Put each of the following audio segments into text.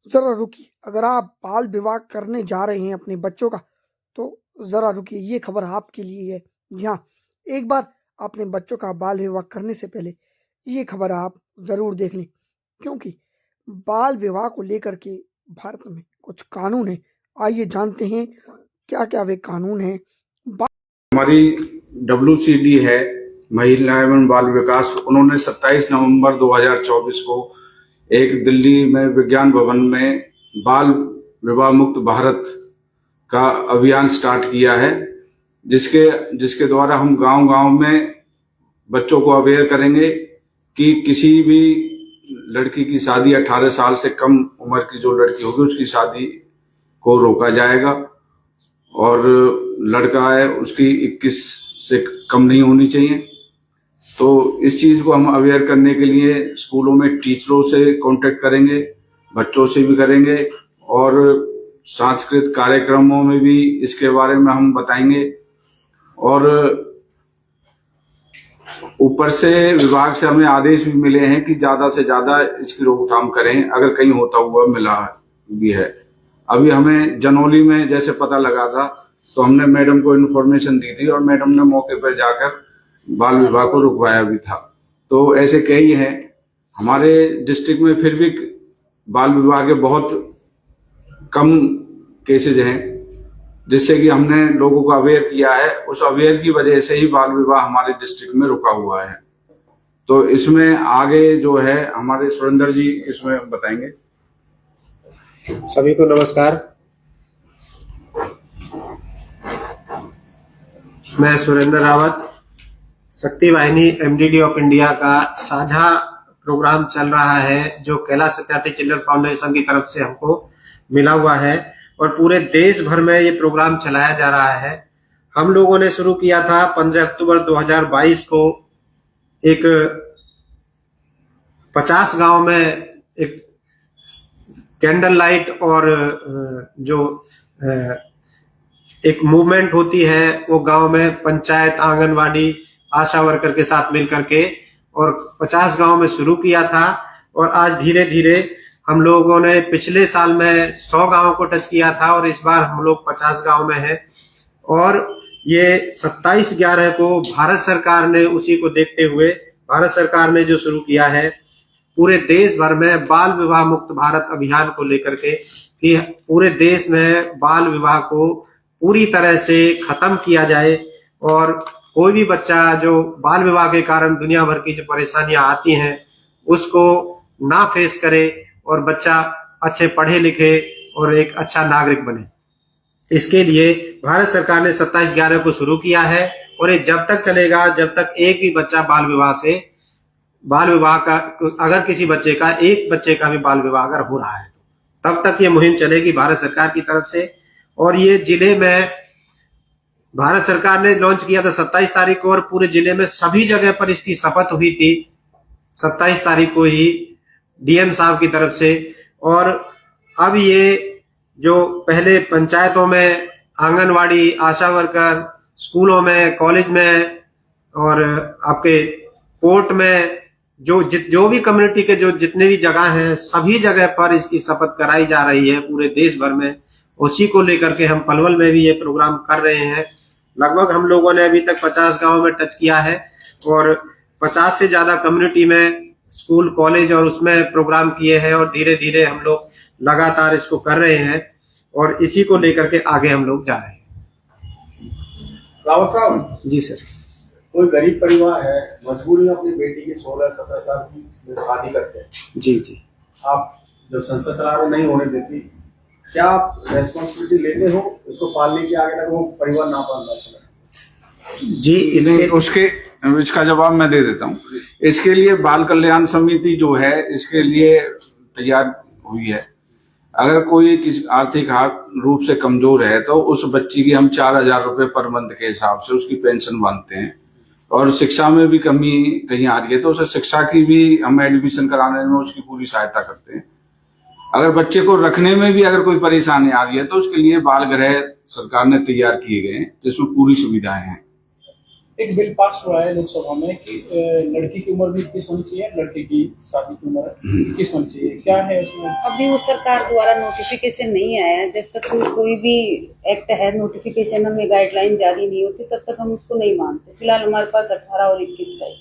जरा रुकिए, अगर आप बाल विवाह करने जा रहे हैं अपने बच्चों का, तो जरा रुकिए, ये खबर आपके लिए है। जी हाँ, एक बार अपने बच्चों का बाल विवाह करने से पहले ये खबर आप जरूर देख लें, क्योंकि बाल विवाह को लेकर के भारत में कुछ कानून है। आइए जानते हैं क्या क्या वे कानून हैं। हमारी WCD है, महिला एवं बाल विकास, उन्होंने 27 नवंबर 2024 को एक दिल्ली में विज्ञान भवन में बाल विवाह मुक्त भारत का अभियान स्टार्ट किया है, जिसके द्वारा हम गांव-गांव में बच्चों को अवेयर करेंगे कि किसी भी लड़की की शादी 18 साल से कम उम्र की जो लड़की होगी उसकी शादी को रोका जाएगा, और लड़का है उसकी 21 से कम नहीं होनी चाहिए। तो इस चीज को हम अवेयर करने के लिए स्कूलों में टीचरों से कांटेक्ट करेंगे, बच्चों से भी करेंगे, और सांस्कृतिक कार्यक्रमों में भी इसके बारे में हम बताएंगे। और ऊपर से विभाग से हमें आदेश भी मिले हैं कि ज्यादा से ज्यादा इसकी रोकथाम करें अगर कहीं होता हुआ मिला भी है। अभी हमें जनौली में जैसे पता लगा था तो हमने मैडम को इन्फॉर्मेशन दी थी और मैडम ने मौके पर जाकर बाल विवाह को रुकवाया भी था। तो ऐसे कई हैं हमारे डिस्ट्रिक्ट में, फिर भी बाल विवाह के बहुत कम केसेज हैं, जिससे कि हमने लोगों को अवेयर किया है। उस अवेयर की वजह से ही बाल विवाह हमारे डिस्ट्रिक्ट में रुका हुआ है। तो इसमें आगे जो है हमारे सुरेंद्र जी इसमें बताएंगे। सभी को नमस्कार। मैं सुरेंद्र रावत, शक्ति वाहिनी MDD ऑफ इंडिया का साझा प्रोग्राम चल रहा है जो कैलाश सत्यार्थी चिल्ड्रन फाउंडेशन की तरफ से हमको मिला हुआ है, और पूरे देश भर में ये प्रोग्राम चलाया जा रहा है। हम लोगों ने शुरू किया था 15 अक्टूबर 2022 को एक 50 गांव में एक कैंडल लाइट और जो एक मूवमेंट होती है वो गांव में पंचायत, आंगनवाड़ी, आशा वर्कर के साथ मिलकर के, और 50 गांव में शुरू किया था। और आज धीरे धीरे हम लोगों ने पिछले साल में 100 गांव को टच किया था और इस बार हम लोग 50 गांव में हैं। और ये 27/11 को भारत सरकार ने, उसी को देखते हुए भारत सरकार ने जो शुरू किया है पूरे देश भर में बाल विवाह मुक्त भारत अभियान को लेकर के, कि पूरे देश में बाल विवाह को पूरी तरह से खत्म किया जाए, और कोई भी बच्चा जो बाल विवाह के कारण दुनिया भर की जो परेशानियां आती हैं उसको ना फेस करे, और बच्चा अच्छे पढ़े लिखे और एक अच्छा नागरिक बने। इसके लिए भारत सरकार ने 27/11 को शुरू किया है, और ये जब तक चलेगा जब तक एक भी बच्चा बाल विवाह का, अगर किसी बच्चे का, एक बच्चे का भी बाल विवाह अगर हो रहा है तो तब तक ये मुहिम चलेगी भारत सरकार की तरफ से। और ये जिले में भारत सरकार ने लॉन्च किया था 27 तारीख को, और पूरे जिले में सभी जगह पर इसकी शपथ हुई थी 27 तारीख को ही DM साहब की तरफ से। और अब ये जो पहले पंचायतों में, आंगनवाड़ी, आशा वर्कर, स्कूलों में, कॉलेज में और आपके कोर्ट में, जो भी कम्युनिटी के जो जितने भी जगह हैं सभी जगह पर इसकी शपथ कराई जा रही है पूरे देश भर में। उसी को लेकर के हम पलवल में भी ये प्रोग्राम कर रहे हैं। लगभग हम लोगों ने अभी तक 50 गांव में टच किया है, और 50 से ज्यादा कम्युनिटी में स्कूल, कॉलेज और उसमें प्रोग्राम किए हैं, और धीरे धीरे हम लोग लगातार इसको कर रहे हैं, और इसी को लेकर के आगे हम लोग जा रहे हैं। रावत साहब जी सर। कोई गरीब परिवार है, मजबूरी में अपनी बेटी की 16-17 साल की शादी करते हैं, जी आप जो संस्था चला रहे नहीं होने देती, क्या आप रेस्पॉन्सिबिलिटी लेते हो उसको पालने की, आगे तक वो परिवार ना पाल पाए? जी, इसका जवाब मैं दे देता हूँ। इसके लिए बाल कल्याण समिति जो है इसके लिए तैयार हुई है। अगर कोई किसी आर्थिक रूप से कमजोर है तो उस बच्ची की हम 4,000 रुपए पर मंथ के हिसाब से उसकी पेंशन बांधते हैं, और शिक्षा में भी कमी कहीं आ रही है तो उसे शिक्षा की भी हम एडमिशन कराने में उसकी पूरी सहायता करते हैं। अगर बच्चे को रखने में भी अगर कोई परेशानी आ रही है तो उसके लिए बाल गृह सरकार ने तैयार किए गए हैं जिसमें पूरी सुविधाएं हैं। एक बिल पास हुआ है लोकसभा में कि लड़की की उम्र भी 21 होनी चाहिए, लड़के की शादी की उम्र 21 होनी चाहिए। क्या है उसमें? अभी वो सरकार द्वारा नोटिफिकेशन नहीं आया है। जब तक कोई भी एक्ट है, नोटिफिकेशन हमें गाइडलाइन जारी नहीं होती, तब तक हम उसको नहीं मानते। फिलहाल हमारे पास 18 और 21 का है।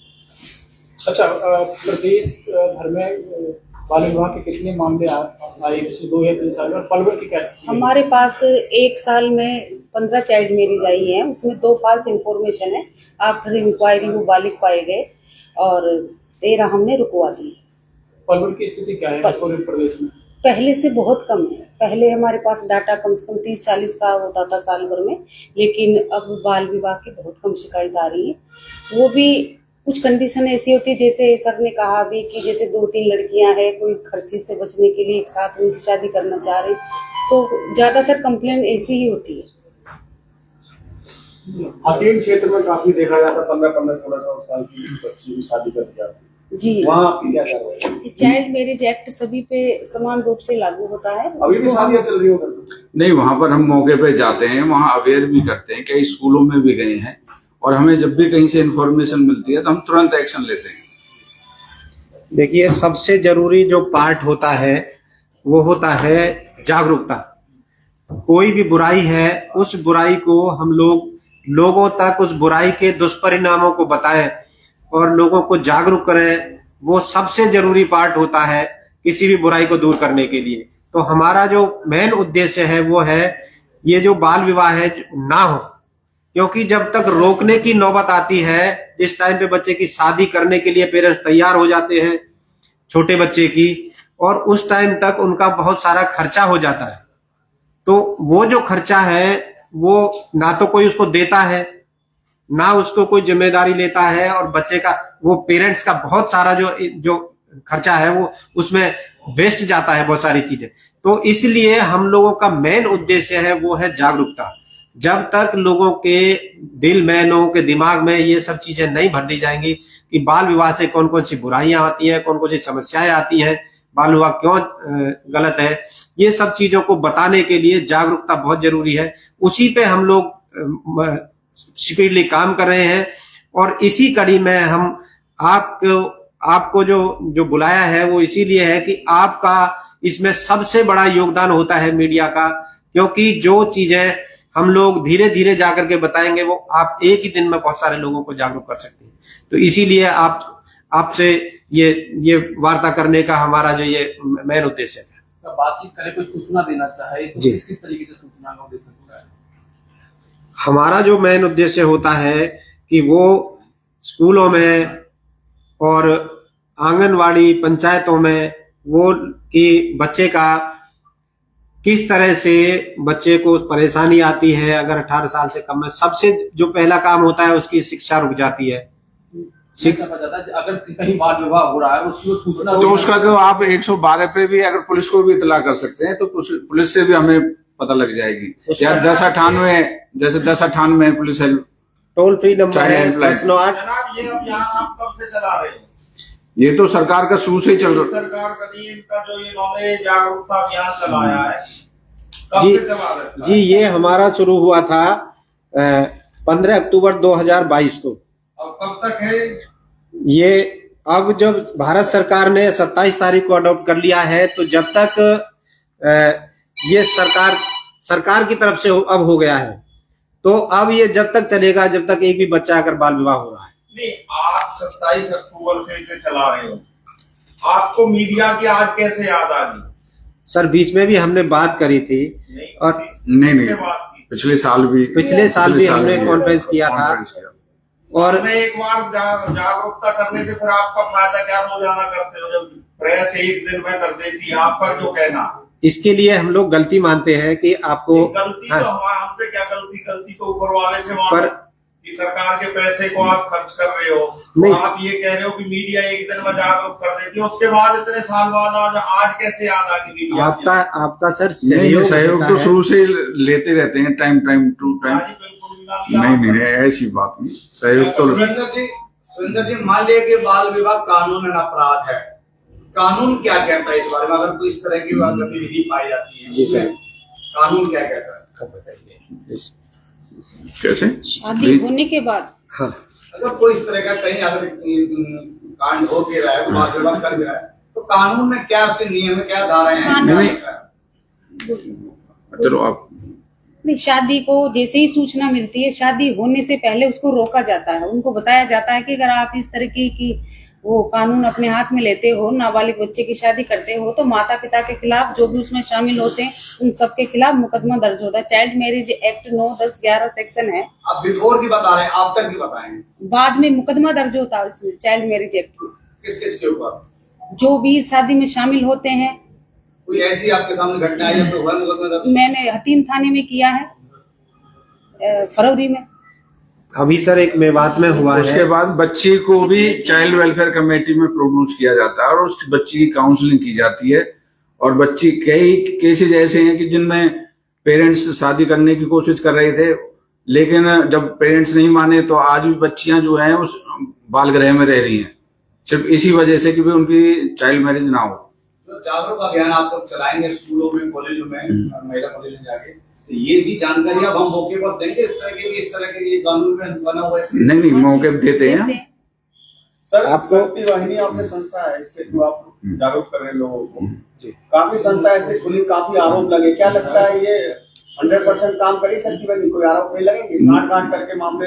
अच्छा, प्रदेश भर में बाल विवाह के कितने मामले आए पिछले 2 या 3 साल में, और पलवल की क्या स्थिति है? हमारे पास 1 साल में 15 चाइल्ड मैरिज आई है, उसमें 2 फॉल्स इन्फॉर्मेशन है। आफ्टर इंक्वायरी वो बालिग पाए गए और 13 हमने रुकवा दिए। पलवल की स्थिति क्या है पूरे प्रदेश में? पहले से बहुत कम है। पहले हमारे पास डाटा कम से कम 30-40 का होता था साल भर में, लेकिन अब बाल विवाह की बहुत कम शिकायत आ रही है। वो भी कुछ कंडीशन ऐसी होती है, जैसे सर ने कहा भी कि जैसे 2-3 लड़कियां हैं, कोई खर्चे से बचने के लिए एक साथ उनकी शादी करना चाह रहे, तो ज्यादातर कंप्लेन ऐसी ही होती है। हकीम क्षेत्र में काफी देखा जाता है, 15-16 साल की बच्ची की शादी कर दी जाती है। जी, वहाँ आपकी क्या कार्रवाई है? चाइल्ड मैरिज एक्ट सभी पे समान रूप से लागू होता है। अभी भी शादियां चल रही हो उधर? नहीं, वहां पर हम मौके पे जाते हैं, वहां अवेयर भी करते हैं, कई स्कूलों में भी गए हैं, और हमें जब भी कहीं से इन्फॉर्मेशन मिलती है तो हम तुरंत एक्शन लेते हैं। देखिए, सबसे जरूरी जो पार्ट होता है वो होता है जागरूकता। कोई भी बुराई है, उस बुराई को हम लोगों तक उस बुराई के दुष्परिणामों को बताएं और लोगों को जागरूक करें। वो सबसे जरूरी पार्ट होता है किसी भी बुराई को दूर करने के लिए। तो हमारा जो मेन उद्देश्य है वो है ये जो बाल विवाह है ना हो, क्योंकि जब तक रोकने की नौबत आती है, जिस टाइम पे बच्चे की शादी करने के लिए पेरेंट्स तैयार हो जाते हैं छोटे बच्चे की, और उस टाइम तक उनका बहुत सारा खर्चा हो जाता है। तो वो जो खर्चा है वो ना तो कोई उसको देता है, ना उसको कोई जिम्मेदारी लेता है, और बच्चे का वो पेरेंट्स का बहुत सारा जो खर्चा है वो उसमें वेस्ट जाता है, बहुत सारी चीजें। तो इसलिए हम लोगों का मेन उद्देश्य है वो है जागरूकता। जब तक लोगों के दिल में, लोगों के दिमाग में ये सब चीजें नहीं भर दी जाएंगी कि बाल विवाह से कौन कौन सी बुराइयां आती हैं, कौन कौन सी समस्याएं आती हैं, बाल विवाह क्यों गलत है, ये सब चीजों को बताने के लिए जागरूकता बहुत जरूरी है। उसी पे हम लोग सीक्रेटली काम कर रहे हैं, और इसी कड़ी में हम आपको जो बुलाया है वो इसीलिए है कि आपका इसमें सबसे बड़ा योगदान होता है मीडिया का, क्योंकि जो चीजें हम लोग धीरे धीरे जाकर के बताएंगे वो आप एक ही दिन में बहुत सारे लोगों को जागरूक कर सकते हैं। तो इसीलिए आपसे ये वार्ता करने का हमारा जो ये मेन उद्देश्य है। बातचीत करें, कोई सूचना देना चाहे तो किस तरीके से सूचना का दे सकता है? हमारा जो मेन उद्देश्य होता है कि वो स्कूलों में और आंगनवाड़ी पंचायतों में वो कि बच्चे का किस तरह से बच्चे को परेशानी आती है अगर 18 साल से कम है। सबसे जो पहला काम होता है उसकी शिक्षा रुक जाती है। अगर कहीं बाल विवाह हो रहा है उसकी सूचना तो उसका तो आप 112 पे भी अगर पुलिस को भी इतला कर सकते हैं, तो पुलिस से भी हमें पता लग जाएगी। या 1098 जैसे 1098 police help toll free number है 1098। जनाब, ये अभियान आप कब से चला रहे हैं? ये तो सरकार का शुरू से ही चल रहा है। सरकार का नहीं, इनका जो इन्होंने जागरूकता अभियान चलाया है कब से चला रहे हैं? जी, ये हमारा शुरू हुआ था 15 अक्टूबर 2022 को। अब कब तक है ये? अब जब भारत सरकार ने 27 तारीख को अडॉप्ट कर लिया है, तो जब तक ये सरकार की तरफ से अब हो गया है, तो अब ये जब तक चलेगा जब तक एक भी बच्चा अगर बाल विवाह हो रहा है। नहीं, आप 27 अक्टूबर से इसे चला रहे हो, आपको मीडिया की आज कैसे याद आ गई? सर, बीच में भी हमने बात करी थी, और नहीं पिछले साल भी हमने कॉन्फ्रेंस किया था। और मैं एक बार जागरूकता करने से फिर आपका फायदा क्या? रोजाना करते हो जब प्रेस एक दिन में कर देती है, आपका जो कहना। इसके लिए हम लोग गलती मानते हैं कि आपको गलती तो हमसे क्या गलती तो ऊपर वाले से मानो कि सरकार के पैसे को आप खर्च कर रहे हो। नहीं, आप ये कह रहे हो कि मीडिया एक दिन में जागरूक कर देती है, उसके बाद इतने साल बाद आज कैसे याद आ गई मीडिया? आपका सर सहयोग तो शुरू से लेते रहते हैं, टाइम टू टाइम। नहीं, ऐसी बात नहीं, सहयोग तो। सुरेंद्र जी, मान लिया कि बाल विवाह कानून अपराध है, कानून क्या कहता है इस बारे में अगर कोई इस तरह की गतिविधि पाई जाती है? जी सर, कानून क्या कहता है? बताइए। कैसे? शादी होने के बाद हाँ। अगर कोई इस तरह का कहीं अगर कांड हो भी रहा है, बाल विवाह कर भी रहा है, तो कानून में क्या उसके नियम में क्या धाराएं हैं? नहीं, चलो आप नहीं, शादी को जैसे ही सूचना मिलती है, शादी होने से पहले उसको रोका जाता है। उनको बताया जाता है कि अगर आप इस तरह की वो कानून अपने हाथ में लेते हो, नाबालिग बच्चे की शादी करते हो, तो माता पिता के खिलाफ, जो भी उसमें शामिल होते हैं, उन सबके खिलाफ मुकदमा दर्ज होता है। चाइल्ड मैरिज एक्ट 9, 10, 11 सेक्शन है। आप बिफोर की बता रहे हैं, आफ्टर की बताएं, बाद में मुकदमा दर्ज होता है इसमें, चाइल्ड मैरिज एक्ट में। किस किस के ऊपर? जो भी शादी में शामिल होते हैं। कोई ऐसी आपके सामने घटना आई है तो हुआ मुकदमा दर्ज? मैंने हतीम थाने में किया है फरवरी में। अभी सर एक मेवात में हुआ उसके है। बाद बच्ची को भी चाइल्ड वेलफेयर कमेटी में प्रोड्यूस किया जाता है और उस बच्ची की काउंसलिंग की जाती है। और बच्ची कई केसेज ऐसे हैं कि जिनमें पेरेंट्स शादी करने की कोशिश कर रहे थे, लेकिन जब पेरेंट्स नहीं माने तो आज भी बच्चियां जो हैं उस बाल गृह में रह रही हैं, सिर्फ इसी वजह से कि भी उनकी चाइल्ड मैरिज ना हो। तो जागरूक अभियान आप लोग चलाएंगे स्कूलों में, कॉलेजों में, महिला कॉलेज में जाके, तो ये भी जानकारी अब हम मौके पर देंगे, इस तरह के लिए कानून में बना हुआ है? नहीं, मौके पर देते हैं। सर, आप शक्ति वाहिनी आपने संस्था है, इसके थ्रू आप जागरूक कर रहे हैं लोगों को। काफी संस्था ऐसे खुली, काफी आरोप लगे, क्या लगता है ये 100% काम करी शक्ति वाहिनी? कोई आरोप नहीं लगेंगे? 60 करके मामले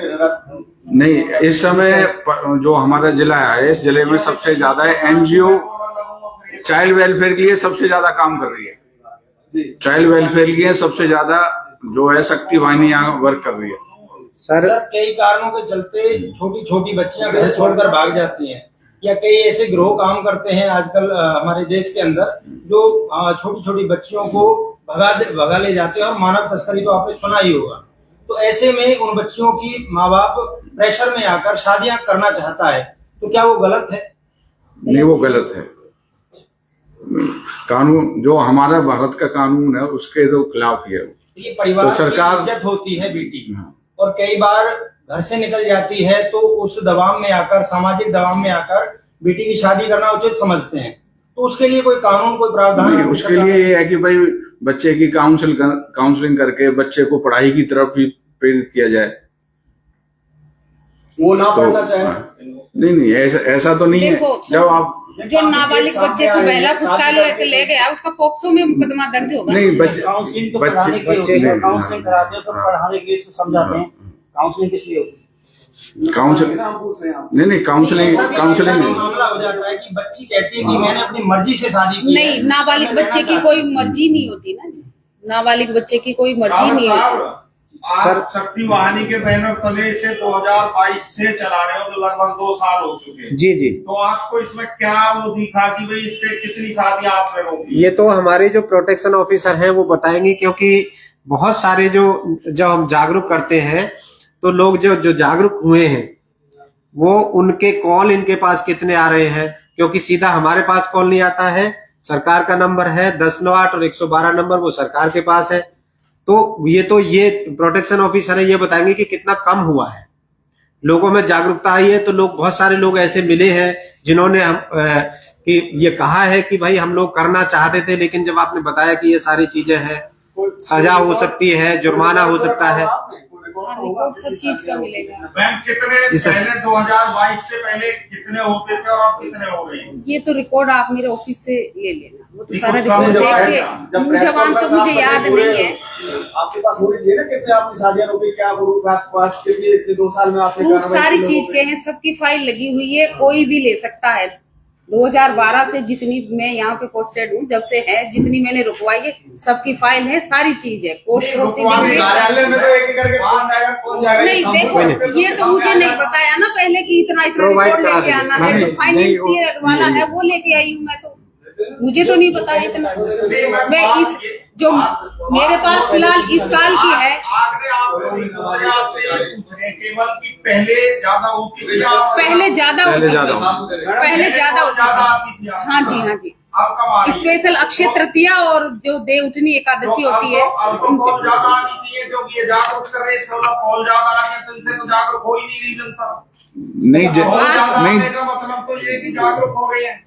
नहीं, इस समय जो हमारा जिला है, इस जिले में सबसे ज्यादा एनजीओ चाइल्ड वेलफेयर के लिए सबसे ज्यादा काम कर रही है। चाइल्ड वेलफेयर के लिए सबसे ज्यादा जो है शक्ति वाहिनी यहाँ वर्क कर रही है। सर कई कारणों के चलते छोटी छोटी बच्चियां घर छोड़कर भाग जाती हैं, या कई ऐसे गिरोह काम करते हैं आजकल हमारे देश के अंदर, जो छोटी छोटी बच्चियों को भगा ले जाते हैं, और मानव तस्करी तो आपने सुना ही होगा। तो ऐसे में उन बच्चियों की माँ बाप प्रेशर में आकर शादियां करना चाहता है, तो क्या वो गलत है? नहीं, वो गलत है। कानून जो हमारा भारत का कानून है उसके तो खिलाफ ही है। ये परिवार तो सरकार की इज्जत होती है बेटी, और कई बार घर से निकल जाती है तो उस दबाव में आकर, सामाजिक दबाव में आकर बेटी की शादी करना उचित समझते हैं। तो उसके लिए कोई कानून, कोई प्रावधान? नहीं, उसके लिए ये है कि भाई बच्चे की काउंसलिंग करके बच्चे को पढ़ाई की तरफ भी प्रेरित किया जाए। वो ना पढ़ना चाहे? नहीं, ऐसा तो नहीं है। जब आप जो नाबालिग बच्चे को बहला फुसका ले गया, उसका पॉक्सो में मुकदमा दर्ज होगा। नहीं, काउंसलिंग तो कराने के लिए, काउंसलिंग कराते हैं, तो पढ़ाने के लिए समझाते हैं। काउंसलिंग किस लिए होती है? काउंसलिंग नहीं, काउंसलिंग नहीं। मामला हो जाता है कि बच्ची कहती है कि मैंने अपनी मर्जी से शादी की। नहीं, नाबालिग बच्चे की कोई मर्जी नहीं होती ना। नाबालिग बच्चे की कोई मर्जी नहीं होती। आप शक्ति वाहिनी के बैनर तले से 2022 से चला रहे हो, तो लगभग 2 साल हो चुके हैं। जी जी। तो आपको इसमें क्या वो दिखा कि भाई इससे कितनी शादियां आपने रोकी? ये तो हमारे जो प्रोटेक्शन ऑफिसर हैं वो बताएंगे, क्योंकि बहुत सारे जब हम जागरूक करते हैं तो लोग जो जागरूक हुए हैं वो उनके कॉल इनके पास कितने आ रहे हैं, क्योंकि सीधा हमारे पास कॉल नहीं आता है। सरकार का नंबर है 1098 और 112 नंबर, वो सरकार के पास है। तो ये प्रोटेक्शन ऑफिसर है, ये बताएंगे कि कितना कम हुआ है, लोगों में जागरूकता आई है। तो लोग, बहुत सारे लोग ऐसे मिले हैं जिन्होंने कि ये कहा है कि भाई हम लोग करना चाहते थे, लेकिन जब आपने बताया कि ये सारी चीजें हैं, सजा हो सकती है, जुर्माना हो सकता है। रिपोर्ट सब चीज का मिलेगा। मैम, कितने पहले 2022 से पहले कितने होते थे और अब कितने हो गए? ये तो रिकॉर्ड आप मेरे ऑफिस से ले लेना, वो तो नहीं, सारा उसका रिकॉर्ड मुझे देख के जवान तो मुझे याद नहीं है। आपके पास होनी चाहिए ना, कितने आपकी शादियां रोकी, क्या आपके पास कितने 2 साल में आपने खूब सारी चीज के हैं, सबकी फाइल लगी हुई है, कोई भी ले सकता है। 2012 से जितनी मैं यहाँ पे पोस्टेड हूँ, जब से है, जितनी मैंने रुकवाई है, सबकी फाइल है, सारी चीज है। कोर्ट प्रोसीडिंग कार्यालय में तो एक एक करके कौन जाएगा? नहीं, देखो, ये तो मुझे नहीं बताया ना पहले कि इतना रिकॉर्ड लेके आना है। जो फाइनेंशियर वाला है वो लेके आई हूँ मैं, तो मुझे तो नहीं बताया इतना। मैं इस जो मेरे पास फिलहाल इस साल की है, केवल की पहले ज्यादा होती थी, पहले ज्यादा होती थी। हाँ जी, हाँ जी। अब कम आ रही है। स्पेशल अक्षय तृतीया और जो देव उठनी एकादशी होती है, अब तो कॉल ज्यादा आनी चाहिए, क्योंकि ये जागरूक कर रहे हैं, इसका मतलब कॉल ज्यादा आ रही है, तो इनसे तो जागरूक हो ही नहीं रही जनता। नहीं, कॉल ज्यादा आने का मतलब तो ये कि जागरूक हो रही है।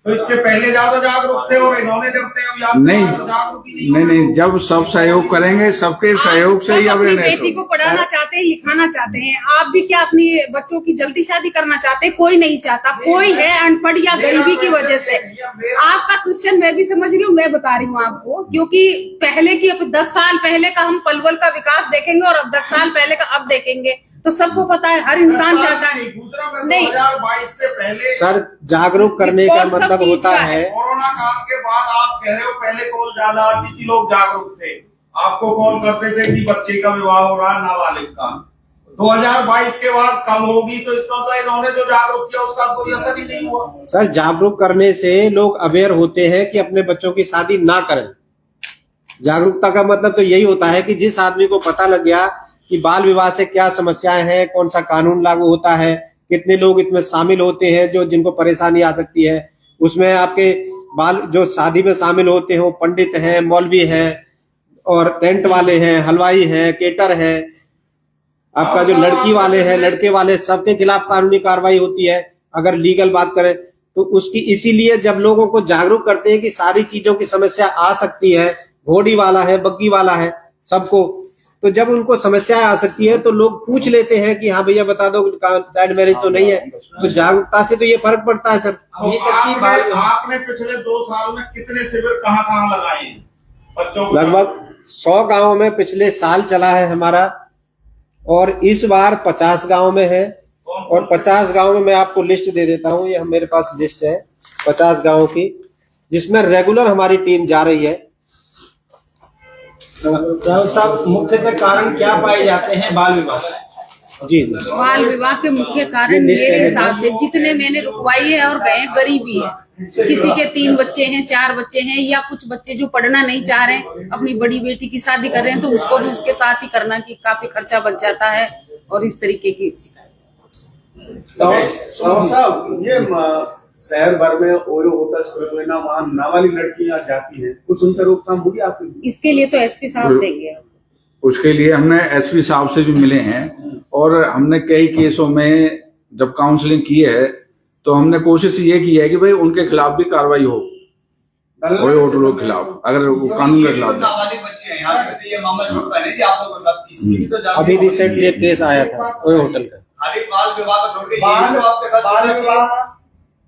तो इससे पहले ज्यादा जागरूक थे और इन्होंने जब से अभियान नहीं चलाया तो जागरूक ही नहीं नहीं, जब सब सहयोग करेंगे, सबके सहयोग से ही आप अपनी अवेयरनेस बेटी को पढ़ाना चाहते हैं, लिखाना चाहते हैं। आप भी क्या अपनी बच्चों की जल्दी शादी करना चाहते हैं? कोई नहीं चाहता, कोई है अनपढ़ या गरीबी की वजह से। आपका क्वेश्चन मैं भी समझ रही हूँ, मैं बता रही हूँ आपको, क्योंकि पहले की 10 साल पहले का हम पलवल का विकास देखेंगे और अब 10 साल पहले का अब देखेंगे तो सबको पता है, हर इंसान चाहता है। नहीं 2022 से पहले सर जागरूक करने का सब मतलब चीज होता का है, कोरोना काल के बाद आप कह रहे हो पहले कॉल ज्यादा आती थी, लोग जागरूक थे, आपको कॉल करते थे कि बच्चे का विवाह हो रहा है, नाबालिग का। 2022 के बाद कम होगी तो इसका मतलब इन्होंने जो जागरूक किया उसका कोई असर ही नहीं हुआ। सर जागरूक करने से लोग अवेयर होते हैं कि अपने बच्चों की शादी ना करें। जागरूकता का मतलब तो यही होता है कि जिस आदमी को पता लग गया कि बाल विवाह से क्या समस्याएं हैं, कौन सा कानून लागू होता है, कितने लोग इसमें शामिल होते हैं जो जिनको परेशानी आ सकती है, उसमें आपके बाल जो शादी में शामिल होते हैं वो पंडित हैं, मौलवी हैं और टेंट वाले हैं, हलवाई हैं, केटर है, आपका जो लड़की वाले हैं, लड़के वाले, सबके खिलाफ कानूनी कार्रवाई होती है अगर लीगल बात करें तो उसकी। इसीलिए जब लोगों को जागरूक करते हैं कि सारी चीजों की समस्या आ सकती है, घोड़ी वाला है, बग्गी वाला है, सबको, तो जब उनको समस्या आ सकती है तो लोग पूछ लेते हैं कि हाँ भैया बता दो चाइल्ड मैरिज तो नहीं है। तो जागरूकता से तो ये फर्क पड़ता है सर। आपने पिछले 2 साल में कितने शिविर कहाँ लगाए हैं बच्चों को? लगभग 100 गाँव में पिछले साल चला है हमारा और इस बार 50 गाँव में है। और 50 गाँव में मैं आपको लिस्ट दे देता हूँ, ये मेरे पास लिस्ट है 50 गाँव की, जिसमें रेगुलर हमारी टीम जा रही है। साहब मुख्यतः कारण क्या पाए जाते हैं बाल विवाह? जी बाल विवाह के मुख्य कारण मेरे हिसाब से जितने मैंने रुकवाई है और गए, गरीबी है। किसी के 3 बच्चे हैं, 4 बच्चे हैं, या कुछ बच्चे जो पढ़ना नहीं चाह रहे हैं, अपनी बड़ी बेटी की शादी कर रहे हैं तो उसको भी उसके साथ ही करना कि काफी खर्चा बच जाता है और इस तरीके की। साहब ये शहर भर में ओयो होटल्स खुले ना, वहाँ नाबालिग लड़कियां जाती हैं, कुछ उन पर रोकथाम होगी आपकी? इसके लिए तो एसपी साहब देंगे। उसके लिए हमने एसपी साहब से भी मिले हैं और हमने कई केसों में जब काउंसलिंग की है तो हमने कोशिश ये की है कि भाई उनके खिलाफ भी कार्रवाई हो, ओयो होटलों के खिलाफ, अगर वो कानून के खिलाफ। नाबालिग बच्चे हैं यहाँ पे, ये मामला छूटता नहीं कि आप लोगों के साथ इसकी भी तो अभी रिसेंटली एक केस आया था ओयो होटल का। खाली बाल विवाह को छोड़ के ये तो आपके साथ बाल विवाह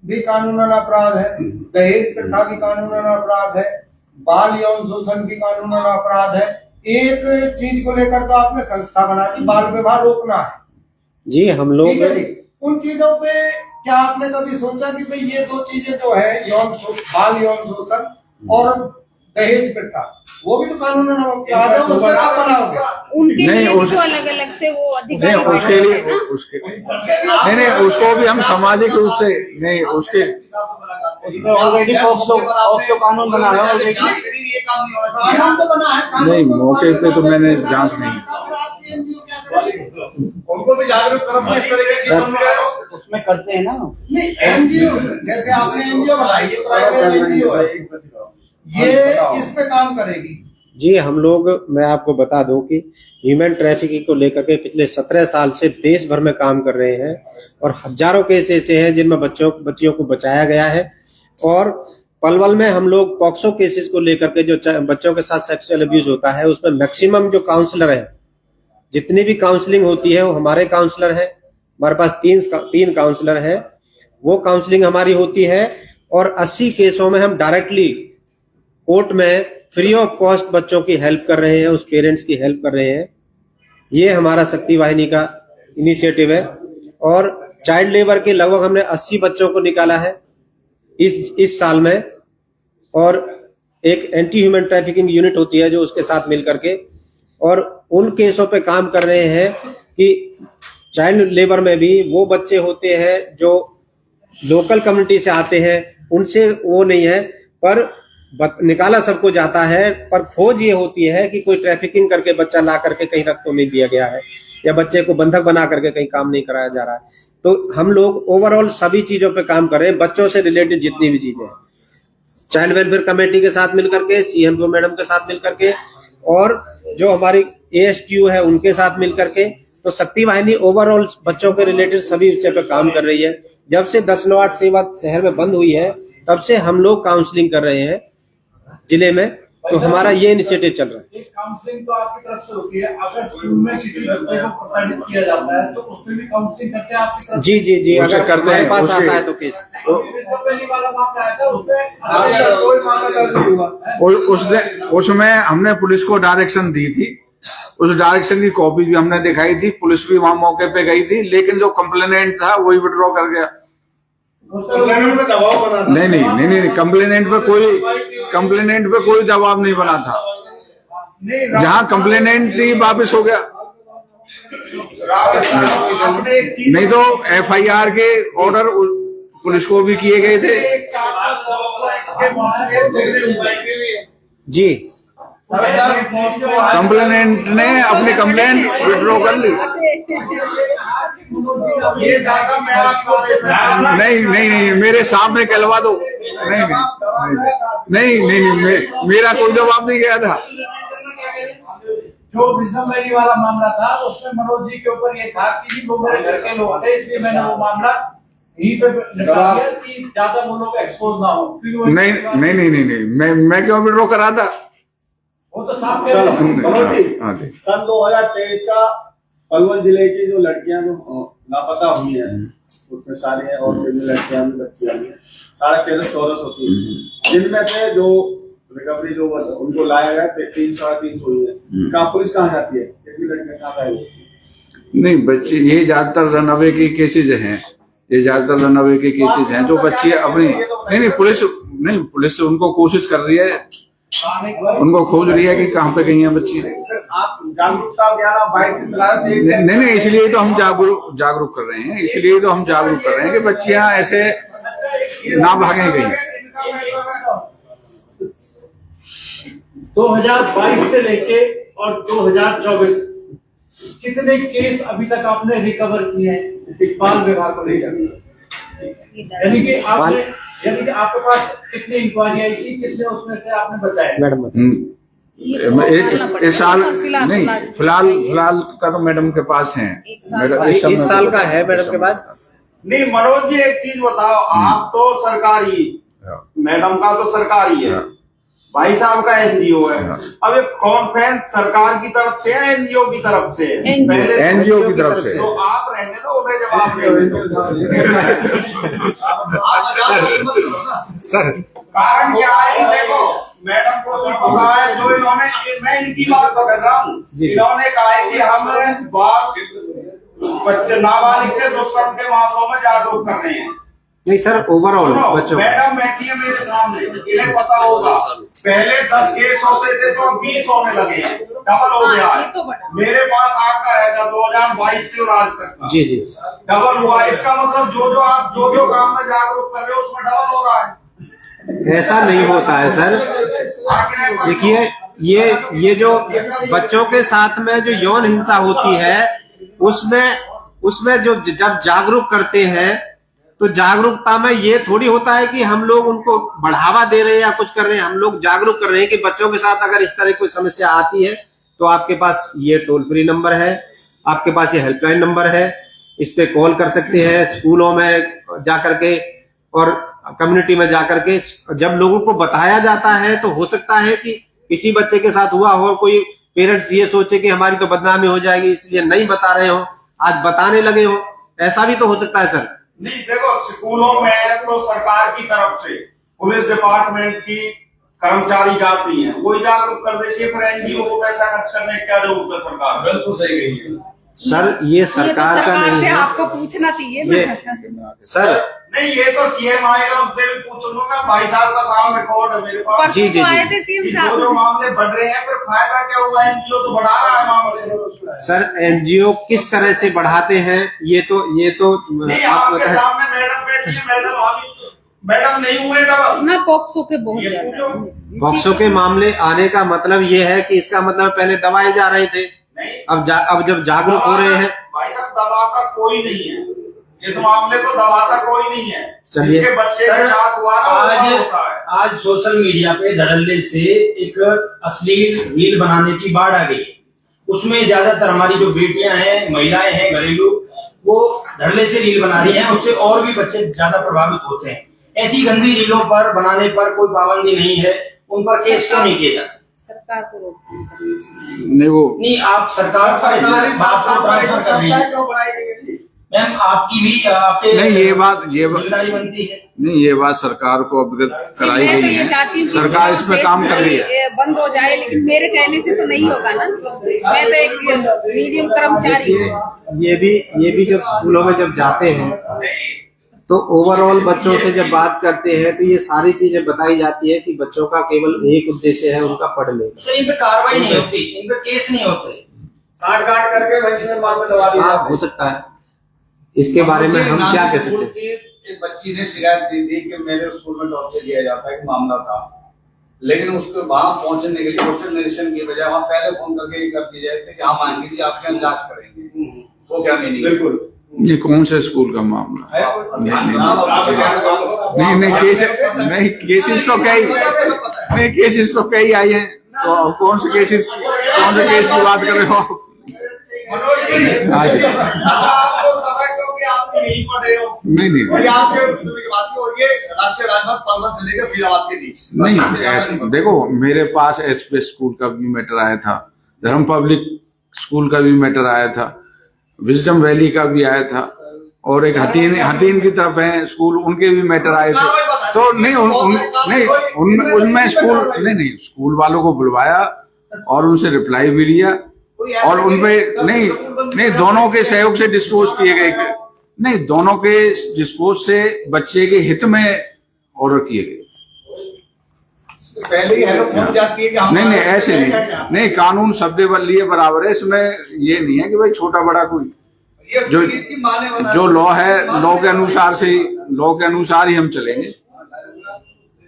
भी कानूनन अपराध है, दहेज प्रथा भी कानूनन अपराध है, बाल यौन शोषण भी कानूनन अपराध है। एक चीज को लेकर तो आपने संस्था बना दी, बाल विवाह रोकना है। जी हम लोग उन चीजों पे क्या आपने कभी सोचा कि भाई ये 2 चीजें जो है बाल यौन शोषण और दहेज प्रथा, वो भी तो कानूनन अपराध है, उस पर आप बनाओगे? उनके नहीं, लिए तो अलग अलग से वो अधिकारी नहीं उसके लिए नहीं उसको भी हम सामाजिक रूप से नहीं, उसके ऑलरेडी पॉक्सो कानून बना है ऑलरेडी। कानून तो बना है, नहीं मौके पे तो मैंने जांच नहीं। आपकी एनजीओ क्या करेगी? उनको भी जागरूक करो इस तरीके की उसमें करते हैं ना। नहीं एनजीओ, जैसे आपने एनजीओ बनाई, ये प्राइवेट एनजीओ है, ये इस पे काम करेगी। जी हम लोग, मैं आपको बता दूं कि ह्यूमन ट्रैफिकिंग को लेकर के पिछले 17 साल से देश भर में काम कर रहे हैं और हजारों केस ऐसे हैं जिनमें बच्चियों को बचाया गया है। और पलवल में हम लोग पॉक्सो केसेस को लेकर के जो बच्चों के साथ सेक्सुअल अब्यूज होता है उसमें मैक्सिमम जो काउंसलर है, जितनी भी काउंसलिंग होती है वो हमारे काउंसलर है। हमारे पास 3 काउंसलर है, वो काउंसलिंग हमारी होती है। और 80 केसों में हम डायरेक्टली कोर्ट में फ्री ऑफ कॉस्ट बच्चों की हेल्प कर रहे हैं, उस पेरेंट्स की हेल्प कर रहे हैं। ये हमारा शक्ति वाहिनी का इनिशिएटिव है। और चाइल्ड लेबर के लगभग हमने 80 बच्चों को निकाला है इस साल में। और एक एंटी ह्यूमन ट्रैफिकिंग यूनिट होती है जो उसके साथ मिल करके और उन केसों पे काम कर रहे हैं कि चाइल्ड लेबर में भी वो बच्चे होते हैं जो लोकल कम्युनिटी से आते हैं, उनसे वो नहीं है, पर निकाला सबको जाता है। पर खोज ये होती है कि कोई ट्रैफिकिंग करके बच्चा ला करके कहीं रख तो नहीं दिया गया है या बच्चे को बंधक बना करके कहीं काम नहीं कराया जा रहा है। तो हम लोग ओवरऑल सभी चीजों पे काम कर रहे हैं, बच्चों से रिलेटेड जितनी भी चीजें, चाइल्ड वेलफेयर कमेटी के साथ मिलकर के, सीएमओ मैडम के साथ मिलकर के और जो हमारी एएसटीयू है उनके साथ मिलकर के। तो शक्ति वाहिनी ओवरऑल बच्चों के रिलेटेड सभी विषय पे काम कर रही है। जब से 10/8 सेवा शहर में बंद हुई है तब से हम लोग काउंसलिंग कर रहे हैं जिले में, तो हमारा ये इनिशिएटिव चल रहा है। एक काउंसलिंग तो आपकी तरफ से होती है, अगर स्कूल में किसी बच्चे को प्रताड़ित किया जाता है तो उसमें भी काउंसलिंग करते हैं आपकी तरफ? जी, अगर हमारे पास आता है तो केस। वाला मामला आया था उसमें कोई मामला दर्ज नहीं हुआ। उसमें हमने पुलिस को डायरेक्शन दी थी, उस डायरेक्शन की कॉपी भी हमने दिखाई थी, पुलिस भी वहां मौके पे गई थी, लेकिन जो कंप्लेनेंट था वही विड्रॉ कर गया। दबाव बना था। नहीं, कंप्लेनेंट पे कोई दबाव नहीं बना था। जहां कंप्लेनेंट थी वापस हो गया, नहीं तो FIR के ऑर्डर पुलिस को भी किए गए थे। जी, कंप्लेनेंट ने अपनी कंप्लेंट विड्रॉ कर ली। ये डाटा मैं आपको नहीं, मेरे सामने कहलवा दो। नहीं, मेरा कोई जवाब नहीं गया था। जो बिजनमैरी वाला मामला था उसमें मनोज जी के ऊपर ये था कि वो मेरे घर के लोग थे, इसलिए मैंने वो मामला यहीं पे निपटा दिया कि ज्यादा वो लोग एक्सपोज ना हो। नहीं, मैं क्यों विड्रॉ करा था? वो तो साफ सन 2023 का पलवल जिले की जो लड़कियां जो लापता हुई हैं, उसमें सारी औरतें भी, लड़कियां भी, बच्चियां भी 1350-1400 होती है, जिनमें से जो रिकवरी जो उनको लाया गया 300-350 हुई है। कहाँ पुलिस कहाँ जाती है? कितनी लड़कियां कहाँ गई? नहीं, बच्चे ये ज्यादातर रनअवे के केसेज हैं, जो बच्ची अपनी नहीं पुलिस उनको कोशिश कर रही है, उनको खोज रही है कि कहाँ पे गई हैं बच्ची। आप जागरूकता अभियान 22 से चला रहे थे? नहीं, इसलिए तो हम जागरूक कर रहे हैं, कि बच्चियां ऐसे ना भागें कहीं। 2022 से लेके और 2024 कितने केस अभी तक आपने रिकवर किए हैं बाल विवाह को लेकर? यानी कि आपके पास कितनी इंक्वायरी आई थी, कितने उसमें से आपने बताया? मैडम इस साल नहीं, फिलहाल का तो मैडम के पास है, इस साल का है मैडम के पास। नहीं मनोज जी, एक चीज बताओ, आप तो सरकारी, मैडम का तो सरकारी है, भाई साहब का NGO है। अब ये कॉन्फ्रेंस सरकार की तरफ से है, NGO की तरफ से? NGO की तरफ से। तो आप रहने दो, उन्हें जवाब सर कारण क्या है? देखो मैडम को भी पता है, जो इन्होंने, मैं इनकी बात पकड़ रहा हूँ, इन्होंने कहा है कि हम बच्चे नाबालिग से दुष्कर्म के मामलों में जागरूक कर रहे हैं। नहीं सर, ओवरऑल बच्चों, मैडम बैठी है मेरे सामने, इन्हें पता होगा, पहले 10 केस होते थे तो 20 होने लगे हैं, डबल हो गया है। मेरे पास आपका रहेगा 2022 से और आज तक का। जी डबल हुआ। इसका मतलब जो काम में जागरूक कर रहे हो उसमें डबल हो रहा है। ऐसा नहीं होता है सर। देखिए, ये जो बच्चों के साथ में जो यौन हिंसा होती है, उसमें जो जब जागरूक करते हैं, तो जागरूकता में ये थोड़ी होता है कि हम लोग उनको बढ़ावा दे रहे हैं या कुछ कर रहे हैं। हम लोग जागरूक कर रहे हैं कि बच्चों के साथ अगर इस तरह कोई समस्या आती है तो आपके पास ये टोल फ्री नंबर है, आपके पास ये हेल्पलाइन नंबर है, इस पे कॉल कर सकते हैं। स्कूलों में जाकर के और कम्युनिटी में जाकर के जब लोगों को बताया जाता है, तो हो सकता है कि किसी बच्चे के साथ हुआ हो, कोई पेरेंट्स ये सोचे कि हमारी तो बदनामी हो जाएगी इसलिए नहीं बता रहे हो, आज बताने लगे हो, ऐसा भी तो हो सकता है सर। नहीं देखो, स्कूलों में तो सरकार की तरफ से पुलिस डिपार्टमेंट की कर्मचारी जाती हैं, वही जागरूक कर देती है, पर NGO को पैसा खर्च करने की क्या जरूरत है? सरकार बिल्कुल सही कही है सर, ये सरकार का नहीं है, आपको पूछना चाहिए सर। नहीं, ये तो CM आएगा, उनसे भी पूछ लूंगा, भाई साहब का साउंड रिकॉर्ड है मेरे पास। जी जो मामले बढ़ रहे हैं, फिर फायदा क्या हुआ? NGO तो बढ़ा रहा है मामले। सर, NGO किस तरह से बढ़ाते हैं, ये तो नहीं, आपके सामने मैडम बैठी है, मैडम नहीं हुए डबल ना पॉक्सो के बहुत ये पूछो। पॉक्सो के मामले आने का मतलब ये है कि इसका मतलब पहले दबाए जा रहे थे, अब जब जागरूक हो रहे हैं। भाई साहब, दबाता कोई नहीं है, इस मामले को दबाता कोई नहीं है। चलिए, बच्चे के साथ हुआ आज सोशल मीडिया पे धड़ल्ले से एक अश्लील रील बनाने की बाढ़ आ गई। उसमें ज्यादातर हमारी जो बेटियां हैं, महिलाएं हैं घरेलू, वो धड़ल्ले से रील बना रही हैं, उससे और भी बच्चे ज्यादा प्रभावित होते हैं। ऐसी गंदी रीलों पर बनाने पर कोई पाबंदी नहीं है, उन पर केस क्यों नहीं किया जाता? सरकार को रोकथाम करनी चाहिए। नहीं, आप सरकार पर इस बात को ट्रांसफर कर रही है। मैम, आपकी भी आपके नहीं, ये बात जिम्मेदारी बनती है। नहीं, ये बात सरकार को अवगत कराई मैं तो गई ये चाहती है, हूँ कि सरकार इस पे काम कर रही है। ये बंद हो जाए, लेकिन मेरे कहने से तो नहीं होगा ना। मैं तो एक मीडियम कर्मचारी हूँ। ये भी जब स्कूलों में जब जाते हैं तो ओवरऑल बच्चों से जब बात करते हैं तो ये सारी चीजें बताई जाती है कि बच्चों का केवल एक उद्देश्य है, उनका पढ़ लेना। सर, इन पे कार्रवाई नहीं होती, इन पे केस नहीं होते, साठ गांठ करके वही में दबा दिया। हाँ, हो सकता है। इसके बारे में हम क्या कह सकते हैं? एक बच्ची ने शिकायत दी थी कि मेरे स्कूल में टॉर्चर किया जाता है, कि मामला था, लेकिन उसको वहां पहुंचने के लिए क्वेश्चन निरीक्षण की बजाय वहां पहले फोन करके ये कर दिए जाते कि हम आएंगे जी, आपके यहाँ जांच करेंगे। वो क्या मीनिंग? बिल्कुल, ये कौन से स्कूल का मामला है? नहीं, केसेस तो कई आई हैं, तो कौन से केस की बात कर रहे हो? आपको समय क्योंकि आप नहीं पढ़े हो। नहीं, आपके की बात हो रही है राष्ट्रीय राजमार्ग 15 से लेकर फरीदाबाद के बीच। नहीं, ऐसे देखो, मेरे पास एसपी स्कूल का भी मैटर आया था, धर्म पब्लिक स्कूल का भी मैटर आया था, विजडम वैली का भी आया था, और एक हतीन की तरफ है स्कूल, उनके भी मैटर आए थे। तो नहीं, उनमें स्कूल वालों को बुलवाया और उनसे रिप्लाई भी लिया, और उनपे नहीं दोनों के सहयोग से डिस्पोज किए गए, नहीं दोनों के डिस्पोज से बच्चे के हित में ऑर्डर किए गए। पहले ही हेलो पहुंच जाती है कि नहीं, ऐसे नहीं, कानून सब लिए बराबर है, इसमें ये नहीं है कि भाई छोटा बड़ा कोई, जो लॉ है, लॉ के अनुसार ही हम चलेंगे।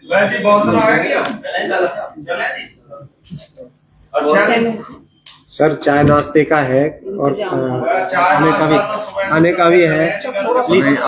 वैसे बहुत सारा है क्या? अच्छा, सर, चाय नाश्ते का है और खाने का भी है। प्लीज